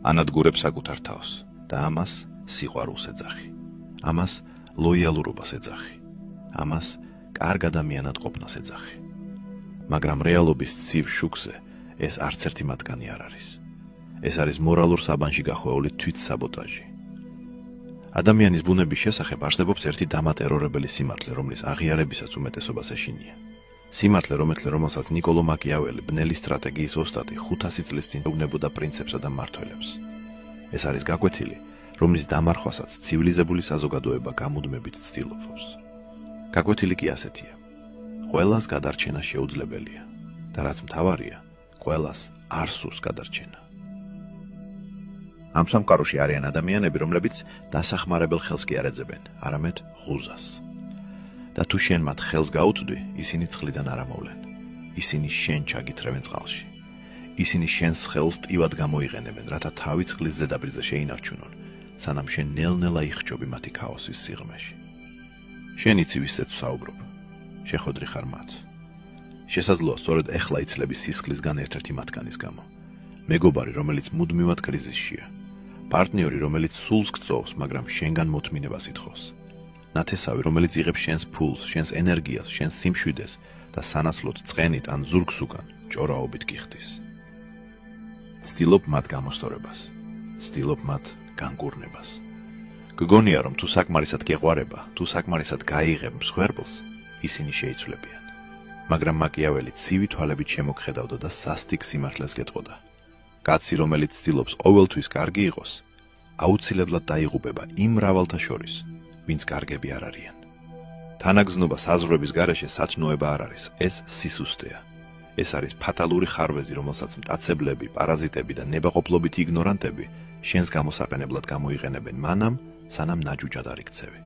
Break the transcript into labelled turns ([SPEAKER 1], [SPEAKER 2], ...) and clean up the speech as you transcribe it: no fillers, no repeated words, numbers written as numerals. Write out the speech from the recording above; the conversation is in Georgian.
[SPEAKER 1] ანადგურებს საკუთარ თავს და ამას სიყვარულს ეძახი. ამას ლოიალურობას ეძახი. ამას კარგ ადამიანად ყოფნას ეძახი. მაგრამ რეალობის ცივ შუქზე ეს არც ერთი მათგანი არ არის. ეს არის მორალურ საბანში გახვეული თვითსაბოტაჟი. ადამიანის ბუნების შესახებ არსებობს ერთი დამატერორებელი სიმართლე, რომლის აღიარებისაც უმეტესობას ეშინია. სიმართლე, რომელსაც ნიკოლო მაკიაველი, ბნელი სტრატეგიის ოსტატი, 500 წლის წინ ეუბნებოდა პრინციპსა და მმართველებს. ეს არის გაკვეთილი, რომლის დამარხვასაც ცივილიზებული საზოგადოება გამუდმებით ცდილობს. გაკვეთილი კი ასეთია: ყველას გადარჩენა შეუძლებელია და რაც მთავარია, ყველას არ სურს გადარჩენა. ამ სამყაროში არიან ადამიანები, რომლებიც დასახმარებელ ხელს კი არ ეძებენ, არამედ ღუზას. და თუ შენ მათ ხელს გაუთვდი, ისინი წყლიდან არ ამოვლენ. ისინი შენ ჩაგითრევენ წყალში. ისინი შენს ხელს ტივად გამოიყენებენ, რათა თავი წყლის ზედაპირზე შეინარჩუნონ, სანამ შენ ნელ-ნელა იხჯობი მათი ქაოსის სიღრმეში. შენ იცი ვისაც ვსაუბრობ. შეხვედრი ხარ მათ. შესაძლოა სწორედ ეხლა იცლები სისხლისგან ერთ-ერთი მათგანის გამო. მეგობარი, რომელიც მუდმივად კრიზისშია. პარტნიორი, რომელიც სულს გწოვს, მაგრამ შენგან მოთმინებას ითხოვს. ნათესავი, რომელიც იღებს შენს ფულს, შენს ენერგიას, შენს სიმშვიდეს და სანაცვლოდ წყენით ან ზურგს უკან ჭორაობით გიხდის. ცდილობ მათ გამოსწორებას. ცდილობ მათ განკურნებას. გგონია, რომ თუ საკმარისად გეყვარება, თუ საკმარისად გაიღებ მსხვერპლს, ისინი შეიცვლებიან. მაგრამ მაკიაველი ცივი თვალებით შემოგხედავდა და სასტიკ სიმართლეს გეტყოდა. კაცი, რომელიც ცდილობს ყოველთვის კარგი იყოს, აუცილებლად დაიღუპება იმ მრავალთა შორის, ვინც კარგები არ არიან. თანაგზნობა საზღვრების გარეშე სათნოება არ არის, ეს სისუსტეა. ეს არის ფატალური ხარვეზი, რომელსაც მტაცებლები, პარაზიტები და ნებაყოფლობითი იგნორანტები შენს გამოსაყენებლად გამოიყენებენ მანამ, სანამ ნაჯუჯად არ იქცევი.